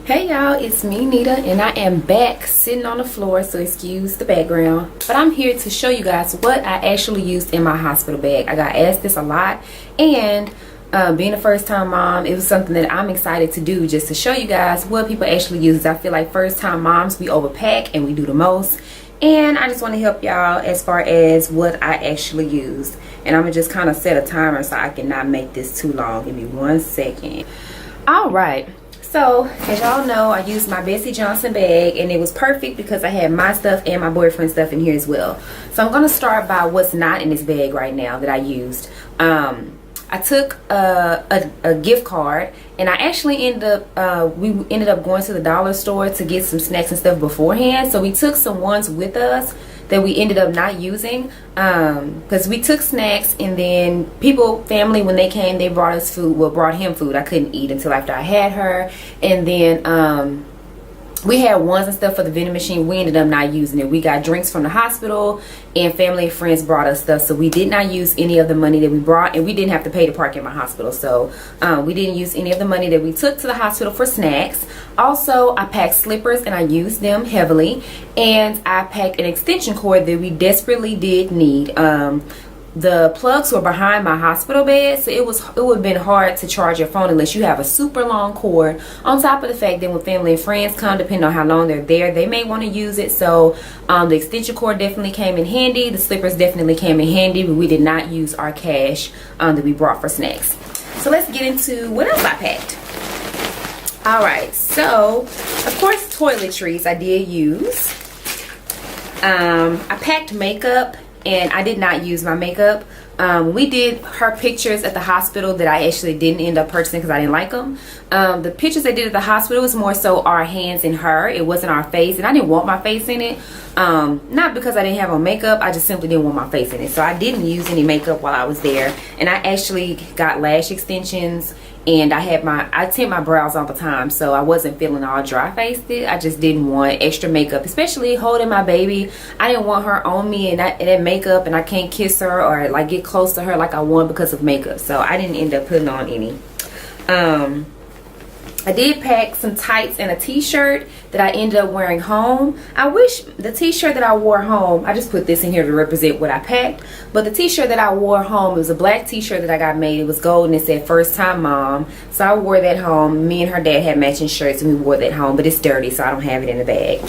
Hey y'all, it's me Nita, and I am back sitting on the floor, so excuse the background. But I'm here to show you guys what I actually used in my hospital bag. I got asked this a lot, and being a first time mom, it was something that I'm excited to do, just to show you guys what people actually use. I feel like first time moms, we overpack and we do the most, and I just want to help y'all as far as what I actually used. And I'm gonna just kind of set a timer so I cannot make this too long. Give me 1 second. All right. So, as y'all know, I used my Betsey Johnson bag, and it was perfect because I had my stuff and my boyfriend's stuff in here as well. So I'm going to start by what's not in this bag right now that I used. I took a gift card, and I actually we ended up going to the dollar store to get some snacks and stuff beforehand. So we took some ones with us that we ended up not using, because we took snacks, and then family, when they came, they brought us food. Well, brought him food. I couldn't eat until after I had her, and then we had ones and stuff for the vending machine. We ended up not using it. We got drinks from the hospital, and family and friends brought us stuff, so we did not use any of the money that we brought, and we didn't have to pay to park at my hospital, so we didn't use any of the money that we took to the hospital for snacks. Also, I packed slippers, and I used them heavily, and I packed an extension cord that we desperately did need. The plugs were behind my hospital bed, so it would have been hard to charge your phone unless you have a super long cord. On top of the fact that when family and friends come, depending on how long they're there, they may want to use it. So the extension cord definitely came in handy. The slippers definitely came in handy, but we did not use our cash that we brought for snacks. So let's get into what else I packed. All right, so of course toiletries I did use. I packed makeup, and I did not use my makeup. We did her pictures at the hospital that I actually didn't end up purchasing because I didn't like them. The pictures I did at the hospital was more so our hands and her. It wasn't our face, and I didn't want my face in it. Not because I didn't have on makeup, I just simply didn't want my face in it. So I didn't use any makeup while I was there, and I actually got lash extensions, and I tint my brows all the time, so I wasn't feeling all dry faced. I just didn't want extra makeup, especially holding my baby. I didn't want her on me and that makeup, and I can't kiss her or like get close to her like I want because of makeup. So I didn't end up putting on any. I did pack some tights and a t-shirt that I ended up wearing home. I wish the t-shirt that I wore home, I just put this in here to represent what I packed, but the t-shirt that I wore home, it was a black t-shirt that I got made. It was gold, and it said first time mom. So I wore that home. Me and her dad had matching shirts, and we wore that home, but it's dirty, so I don't have it in the bag.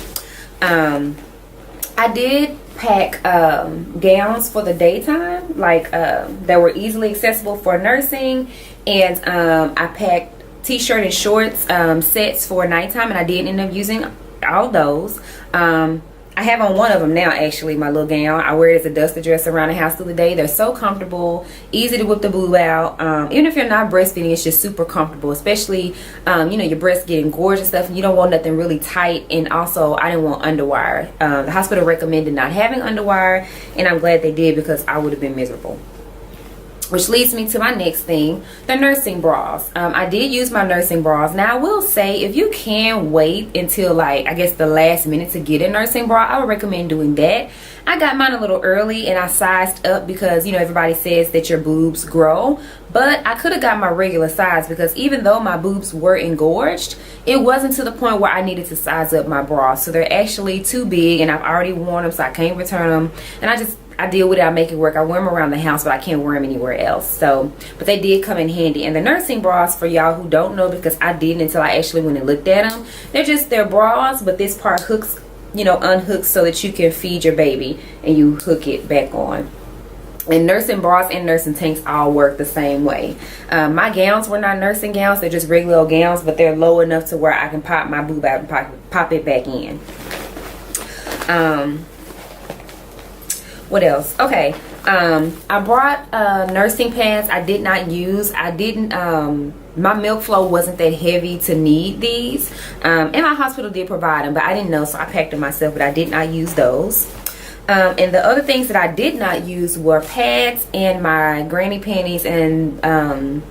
I did pack gowns for the daytime, like that were easily accessible for nursing, and I packed t-shirt and shorts sets for nighttime, and I did end up using all those. I have on one of them now, actually, my little gown. I wear it as a duster dress around the house through the day. They're so comfortable, easy to whip the boob out. Even if you're not breastfeeding, it's just super comfortable, especially your breasts getting gorgeous and stuff, and you don't want nothing really tight. And also, I didn't want underwire. The hospital recommended not having underwire, and I'm glad they did because I would have been miserable. Which leads me to my next thing, the nursing bras. I did use my nursing bras. Now I will say, if you can wait until like, I guess the last minute to get a nursing bra, I would recommend doing that. I got mine a little early, and I sized up because, everybody says that your boobs grow. But I could have got my regular size, because even though my boobs were engorged, it wasn't to the point where I needed to size up my bras. So they're actually too big, and I've already worn them, so I can't return them. And I deal with it, I make it work. I wear them around the house, but I can't wear them anywhere else. So, but they did come in handy. And the nursing bras, for y'all who don't know, because I didn't until I actually went and looked at them, they're bras, but this part hooks, unhooks so that you can feed your baby, and you hook it back on. And nursing bras and nursing tanks all work the same way. My gowns were not nursing gowns, they're just regular old gowns, but they're low enough to where I can pop my boob out and pop it back in. What else? Okay, I brought nursing pads I did not use. My milk flow wasn't that heavy to need these, and my hospital did provide them, but I didn't know, so I packed them myself, but I did not use those. And the other things that I did not use were pads and my granny panties and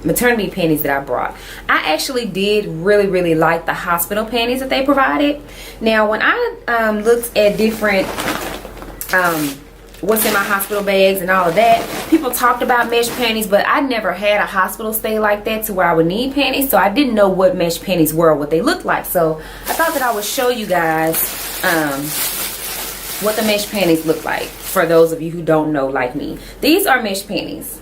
maternity panties that I brought. I actually did really, really like the hospital panties that they provided. Now, when I looked at different what's in my hospital bags and all of that. People talked about mesh panties, but I never had a hospital stay like that to where I would need panties, so I didn't know what mesh panties were, what they looked like. So I thought that I would show you guys what the mesh panties look like for those of you who don't know like me. These are mesh panties.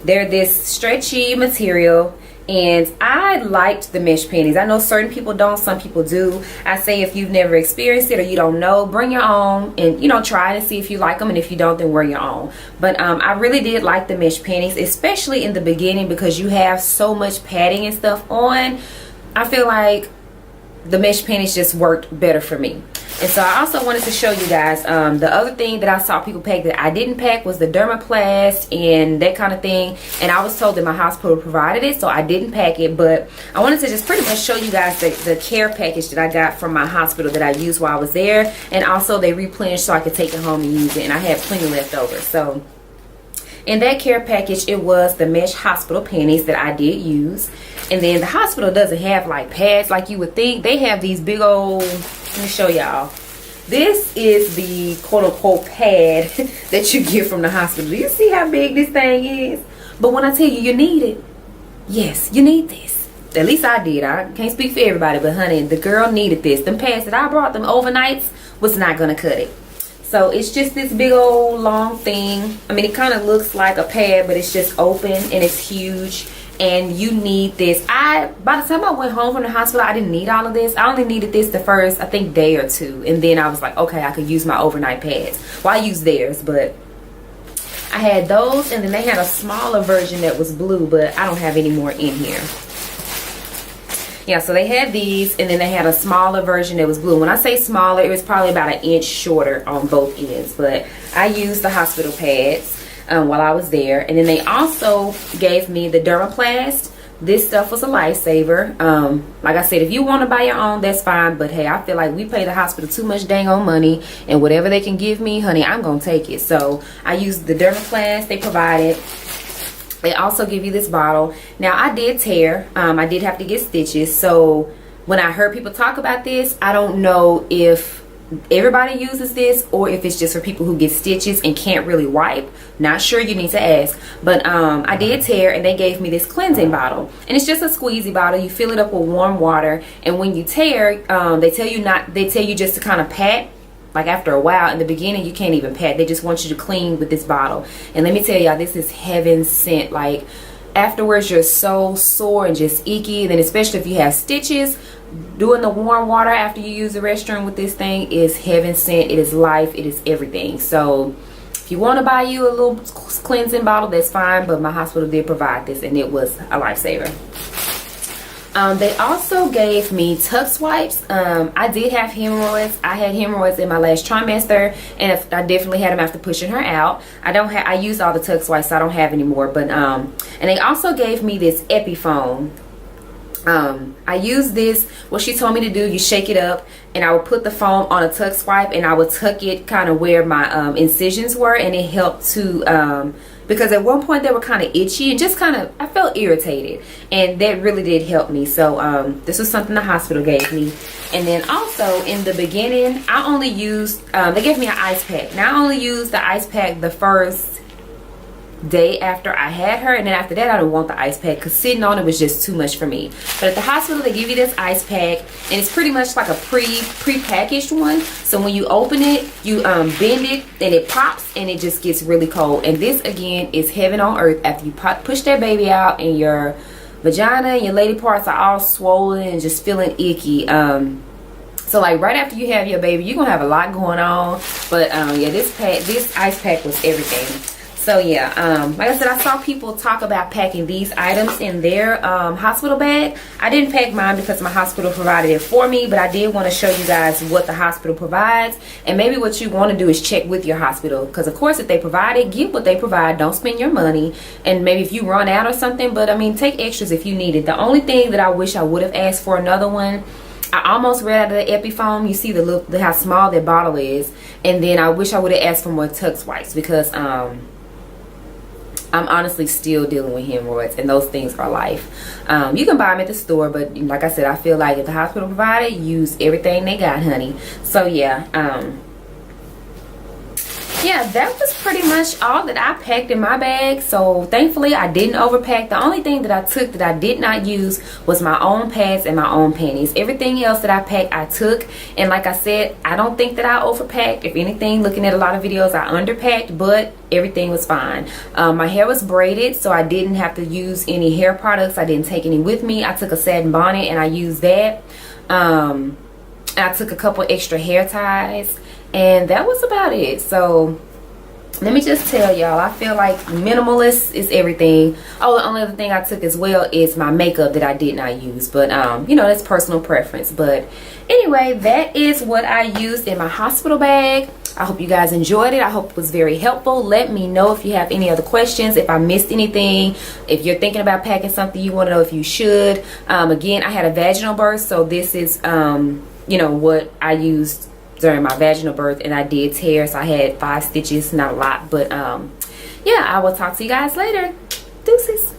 They're this stretchy material, and I liked the mesh panties. I know certain people don't, some people do. I say if you've never experienced it or you don't know, bring your own and, you know, try it and see if you like them, and if you don't, then wear your own. But I really did like the mesh panties, especially in the beginning, because you have so much padding and stuff on. I feel like the mesh panties just worked better for me. And so I also wanted to show you guys the other thing that I saw people pack that I didn't pack was the Dermaplast and that kind of thing. And I was told that my hospital provided it, so I didn't pack it. But I wanted to just pretty much show you guys the care package that I got from my hospital that I used while I was there. And also they replenished so I could take it home and use it. And I had plenty left over. So in that care package, it was the mesh hospital panties that I did use. And then the hospital doesn't have like pads like you would think. They have these big old, let me show y'all. This is the quote-unquote pad that you get from the hospital. Do you see how big this thing is? But when I tell you you need it, yes, you need this. At least I did. I can't speak for everybody, but honey, the girl needed this. Them pads that I brought, them overnights, was not going to cut it. So it's just this big old long thing. I mean, it kind of looks like a pad, but it's just open and it's huge. And you need this. By the time I went home from the hospital, I didn't need all of this. I only needed this the first, I think, day or two. And then I was like, okay, I could use my overnight pads. Well, I used theirs, but I had those. And then they had a smaller version that was blue, but I don't have any more in here. Yeah, so they had these, and then they had a smaller version that was blue. When I say smaller, it was probably about 1 inch shorter on both ends. But I used the hospital pads while I was there. And then they also gave me the Dermaplast. This stuff was a lifesaver. Like I said, if you want to buy your own, that's fine. But hey, I feel like we pay the hospital too much dang on money, and whatever they can give me, honey, I'm gonna take it. So I used the Dermaplast they provided. They also give you this bottle. Now I did tear. I did have to get stitches. So when I heard people talk about this, I don't know if everybody uses this or if it's just for people who get stitches and can't really wipe. Not sure, you need to ask. But I did tear, and they gave me this cleansing bottle, and it's just a squeezy bottle. You fill it up with warm water, and when you tear, they tell you just to kind of pat. Like after a while, in the beginning you can't even pat. They just want you to clean with this bottle. And let me tell y'all, this is heaven sent. Like afterwards you're so sore and just icky. Then especially if you have stitches, doing the warm water after you use the restroom with this thing is heaven sent. It is life. It is everything. So if you want to buy you a little cleansing bottle, that's fine. But my hospital did provide this, and it was a lifesaver. They also gave me Tuck Swipes. I did have hemorrhoids. I had hemorrhoids in my last trimester, and I definitely had them after pushing her out. I used all the Tuck Swipes, so I don't have any more. But and they also gave me this Epiphone. I used this. What she told me to do, you shake it up, and I would put the foam on a tuck swipe, and I would tuck it kind of where my incisions were, and it helped to because at one point they were kind of itchy and just kind of, I felt irritated, and that really did help me. So this was something the hospital gave me. And then also in the beginning, I only used they gave me an ice pack. Now I only used the ice pack the first day after I had her, and then after that I didn't want the ice pack because sitting on it was just too much for me. But at the hospital they give you this ice pack, and it's pretty much like a pre-packaged one. So when you open it, you bend it, and it pops, and it just gets really cold. And this again is heaven on earth. After you push that baby out and your vagina and your lady parts are all swollen and just feeling icky, so like right after you have your baby, you're gonna have a lot going on. But yeah, this ice pack was everything. So yeah, like I said, I saw people talk about packing these items in their hospital bag. I didn't pack mine because my hospital provided it for me, but I did want to show you guys what the hospital provides. And maybe what you want to do is check with your hospital, because of course if they provide it, get what they provide. Don't spend your money. And maybe if you run out or something, but I mean, take extras if you need it. The only thing that I wish I would have asked for another one, I almost ran out of the Epiphone. You see how small that bottle is. And then I wish I would have asked for more Tuck Swipes, because I'm honestly still dealing with hemorrhoids, and those things are life. You can buy them at the store, but like I said, I feel like if the hospital provided, use everything they got, honey. So yeah, yeah, that was pretty much all that I packed in my bag. So thankfully I didn't overpack. The only thing that I took that I did not use was my own pads and my own panties. Everything else that I packed I took, and like I said, I don't think that I overpacked. If anything, looking at a lot of videos, I underpacked, but everything was fine. My hair was braided, so I didn't have to use any hair products. I didn't take any with me. I took a satin bonnet and I used that. I took a couple extra hair ties, and that was about it. So let me just tell y'all, I feel like minimalist is everything. Oh, the only other thing I took as well is my makeup that I did not use, but you know, that's personal preference. But anyway, that is what I used in my hospital bag. I hope you guys enjoyed it. I hope it was very helpful. Let me know if you have any other questions, if I missed anything, if you're thinking about packing something, you want to know if you should. Again, I had a vaginal birth, so this is you know, what I used during my vaginal birth, and I did tear, so I had 5 stitches, not a lot, but yeah, I will talk to you guys later. Deuces.